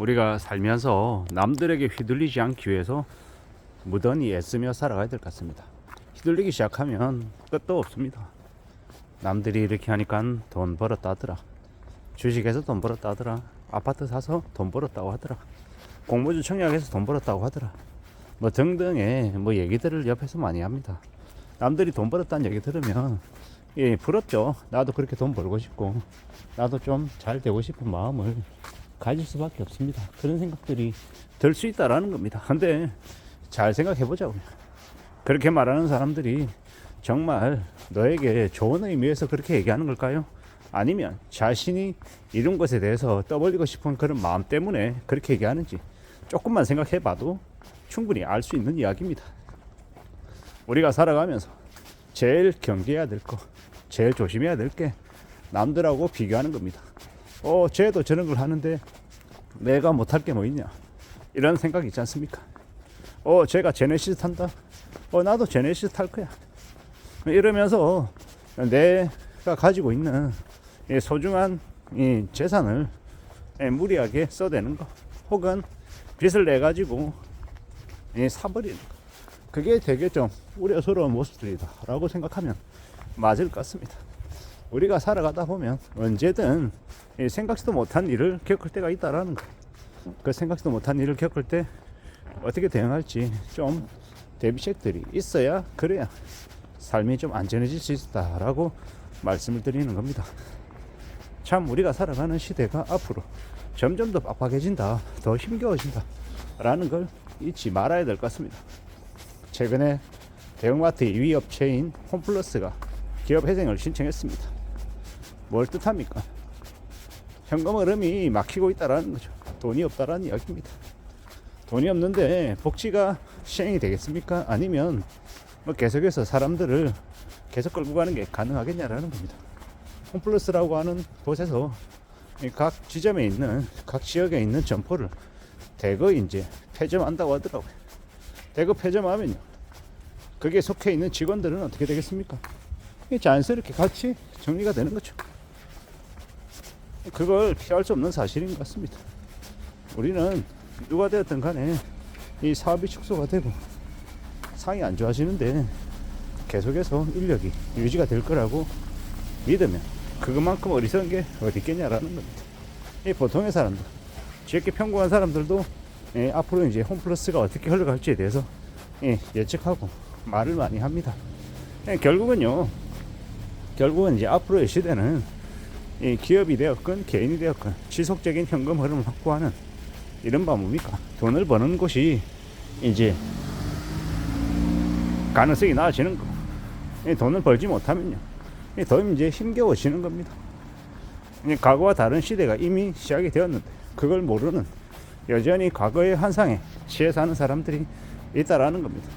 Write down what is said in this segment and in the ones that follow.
우리가 살면서 남들에게 휘둘리지 않기 위해서 무던히 애쓰며 살아가야 될 것 같습니다. 휘둘리기 시작하면 끝도 없습니다. 남들이 이렇게 하니까 돈 벌었다 하더라. 주식에서 돈 벌었다 하더라. 아파트 사서 돈 벌었다고 하더라. 공무주 청약에서 돈 벌었다고 하더라. 뭐 등등의 뭐 얘기들을 옆에서 많이 합니다. 남들이 돈 벌었다는 얘기 들으면 부럽죠. 나도 그렇게 돈 벌고 싶고 나도 좀 잘 되고 싶은 마음을 가질 수밖에 없습니다. 그런 생각들이 들 수 있다라는 겁니다. 근데 잘 생각해 보자고요. 그렇게 말하는 사람들이 정말 너에게 좋은 의미에서 그렇게 얘기하는 걸까요? 아니면 자신이 이룬 것에 대해서 떠벌리고 싶은 그런 마음 때문에 그렇게 얘기하는지 조금만 생각해 봐도 충분히 알 수 있는 이야기입니다. 우리가 살아가면서 제일 경계해야 될 거, 제일 조심해야 될 게 남들하고 비교하는 겁니다. 쟤도 저런 걸 하는데 내가 못할 게 뭐 있냐, 이런 생각 있지 않습니까? 쟤가 제네시스 탄다, 나도 제네시스 탈 거야, 이러면서 내가 가지고 있는 소중한 재산을 무리하게 써대는 거, 혹은 빚을 내 가지고 사버리는 거, 그게 되게 좀 우려스러운 모습들이다 라고 생각하면 맞을 것 같습니다. 우리가 살아가다 보면 언제든 생각지도 못한 일을 겪을 때가 있다라는 거. 그 생각지도 못한 일을 겪을 때 어떻게 대응할지 좀 대비책들이 있어야, 그래야 삶이 좀 안전해질 수 있다라고 말씀을 드리는 겁니다. 참 우리가 살아가는 시대가 앞으로 점점 더 빡빡해진다, 더 힘겨워진다 라는 걸 잊지 말아야 될 것 같습니다. 최근에 대형마트 2위 업체인 홈플러스가 기업회생을 신청했습니다. 뭘 뜻합니까? 현금 흐름이 막히고 있다라는 거죠. 돈이 없다라는 이야기입니다. 돈이 없는데 복지가 시행이 되겠습니까? 아니면 계속해서 사람들을 계속 끌고 가는 게 가능하겠냐라는 겁니다. 홈플러스라고 하는 곳에서 각 지점에 있는, 각 지역에 있는 점포를 대거 이제 폐점한다고 하더라고요. 대거 폐점하면요, 거기에 속해 있는 직원들은 어떻게 되겠습니까? 자연스럽게 같이 정리가 되는 거죠. 그걸 피할 수 없는 사실인 것 같습니다. 우리는 누가 되었든 간에 이 사업이 축소가 되고 상이 안 좋아지는데 계속해서 인력이 유지가 될 거라고 믿으면 그것만큼 어리석은 게 어디 있겠냐라는 겁니다. 이 보통의 사람들, 지역계 평범한 사람들도 앞으로 이제 홈플러스가 어떻게 흘러갈지에 대해서 예측하고 말을 많이 합니다. 결국은 이제 앞으로의 시대는 기업이 되었건 개인이 되었건 지속적인 현금 흐름을 확보하는, 이른바 뭡니까, 돈을 버는 곳이 이제 가능성이 나아지는 거. 돈을 벌지 못하면요, 더 이제 힘겨워지는 겁니다. 과거와 다른 시대가 이미 시작이 되었는데 그걸 모르는, 여전히 과거의 환상에 취해 사는 사람들이 있다라는 겁니다.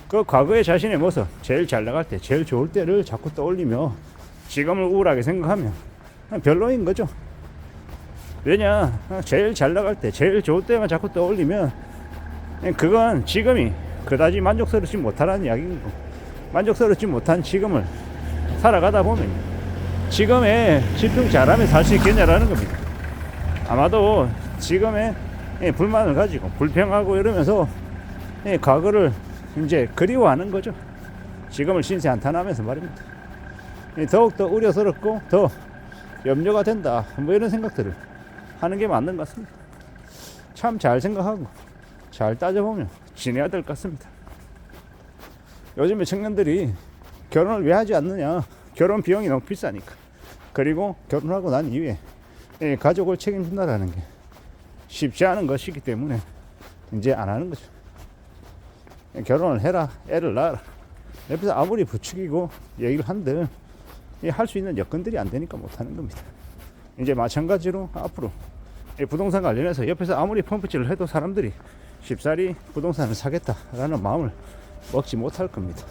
그 과거의 자신의 모습, 제일 잘 나갈 때, 제일 좋을 때를 자꾸 떠올리며 지금을 우울하게 생각하면 별로인 거죠. 왜냐, 제일 잘 나갈 때, 제일 좋을 때만 자꾸 떠올리면 그건 지금이 그다지 만족스럽지 못하라는 이야기인 거고, 만족스럽지 못한 지금을 살아가다 보면 지금에 집중 잘하면 살 수 있겠냐라는 겁니다. 아마도 지금에 불만을 가지고 불평하고 이러면서 과거를 이제 그리워하는 거죠. 지금을 신세한탄하면서 말입니다. 더욱더 우려스럽고 더 염려가 된다, 뭐 이런 생각들을 하는 게 맞는 것 같습니다. 참 잘 생각하고 잘 따져보면 지내야 될 것 같습니다. 요즘에 청년들이 결혼을 왜 하지 않느냐, 결혼 비용이 너무 비싸니까. 그리고 결혼하고 난 이후에 가족을 책임진다라는 게 쉽지 않은 것이기 때문에 이제 안 하는 거죠. 결혼을 해라, 애를 낳아라, 옆에서 아무리 부추기고 얘기를 한들 할 수 있는 여건들이 안 되니까 못 하는 겁니다. 이제 마찬가지로 앞으로 부동산 관련해서 옆에서 아무리 펌프질을 해도 사람들이 쉽사리 부동산을 사겠다라는 마음을 먹지 못할 겁니다.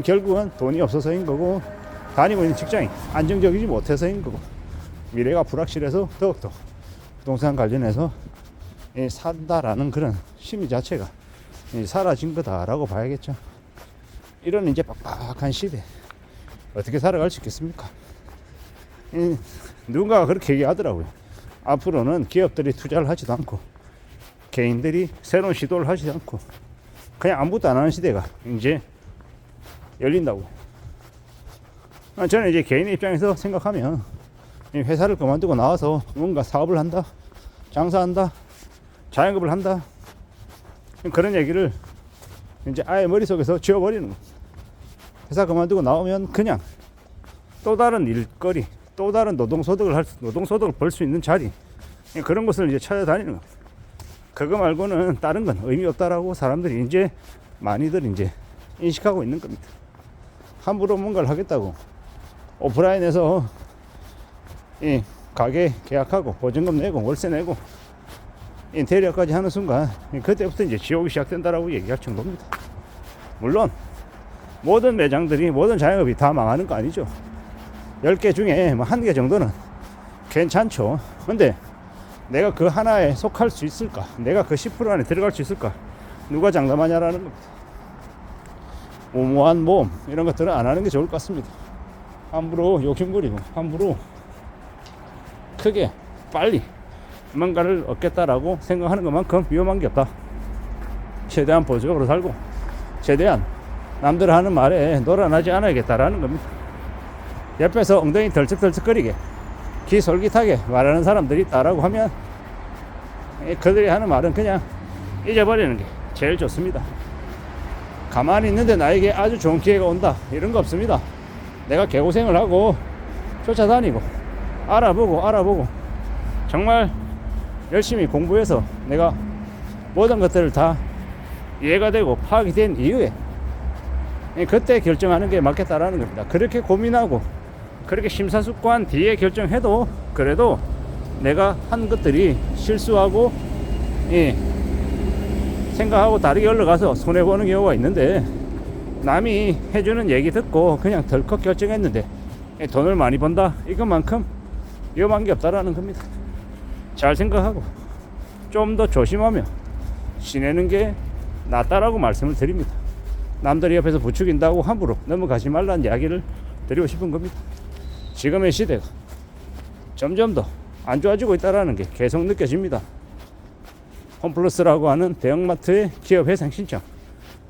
결국은 돈이 없어서인 거고, 다니고 있는 직장이 안정적이지 못해서인 거고, 미래가 불확실해서 더욱더 부동산 관련해서 산다라는 그런 심리 자체가 사라진 거다라고 봐야겠죠. 이런 이제 빡빡한 시대 어떻게 살아갈 수 있겠습니까? 누군가가 그렇게 얘기하더라고요. 앞으로는 기업들이 투자를 하지도 않고 개인들이 새로운 시도를 하지도 않고 그냥 아무것도 안 하는 시대가 이제 열린다고. 저는 이제 개인의 입장에서 생각하면 회사를 그만두고 나와서 뭔가 사업을 한다, 장사한다, 자영업을 한다, 그런 얘기를 이제 아예 머릿속에서 지워버리는 거예요. 회사 그만두고 나오면 그냥 또 다른 일거리, 또 다른 노동소득을 벌 수 있는 자리, 그런 것을 이제 찾아다니는 거예요. 그거 말고는 다른 건 의미 없다라고 사람들이 이제 많이들 이제 인식하고 있는 겁니다. 함부로 뭔가를 하겠다고 오프라인에서 이 가게 계약하고 보증금 내고 월세 내고 인테리어까지 하는 순간 그때부터 이제 지옥이 시작된다라고 얘기할 정도입니다. 물론 모든 매장들이 모든 자영업이 다 망하는 거 아니죠. 10개 중에 뭐 1개 정도는 괜찮죠. 근데 내가 그 하나에 속할 수 있을까? 내가 그 10% 안에 들어갈 수 있을까? 누가 장담하냐라는 겁니다. 오모한 모험 이런 것들은 안 하는 게 좋을 것 같습니다. 함부로 욕심부리고 함부로 크게 빨리 뭔가를 얻겠다라고 생각하는 것만큼 위험한 게 없다. 최대한 보수적으로 살고 최대한 남들 하는 말에 놀아나지 않아야겠다라는 겁니다. 옆에서 엉덩이 덜쩍덜쩍거리게 기솔깃하게 말하는 사람들이 있다라고 하면 그들이 하는 말은 그냥 잊어버리는 게 제일 좋습니다. 가만히 있는데 나에게 아주 좋은 기회가 온다 이런 거 없습니다. 내가 개고생을 하고 쫓아다니고 알아보고 정말 열심히 공부해서 내가 모든 것들을 다 이해가 되고 파악이 된 이후에 그때 결정하는 게 맞겠다라는 겁니다. 그렇게 고민하고 그렇게 심사숙고한 뒤에 결정해도 그래도 내가 한 것들이 실수하고 생각하고 다르게 흘러가서 손해보는 경우가 있는데 남이 해주는 얘기 듣고 그냥 덜컥 결정했는데 돈을 많이 번다 이것만큼 위험한 게 없다라는 겁니다. 잘 생각하고 좀 더 조심하며 지내는 게 낫다라고 말씀을 드립니다. 남들이 옆에서 부추긴다고 함부로 넘어가지 말라는 이야기를 드리고 싶은 겁니다. 지금의 시대가 점점 더 안 좋아지고 있다는 게 계속 느껴집니다. 홈플러스라고 하는 대형마트의 기업 회생 신청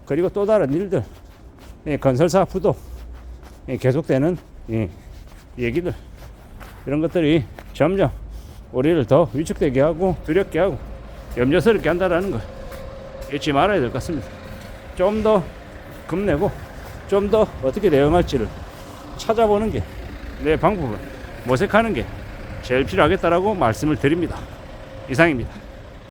그리고 또 다른 일들 건설사 부도 계속되는 얘기들 이런 것들이 점점 우리를 더 위축되게 하고 두렵게 하고 염려스럽게 한다는 걸 잊지 말아야 될 것 같습니다. 좀 더 겁내고 좀 더 어떻게 대응할지를 찾아보는 게 내 방법을 모색하는 게 제일 필요하겠다라고 말씀을 드립니다. 이상입니다.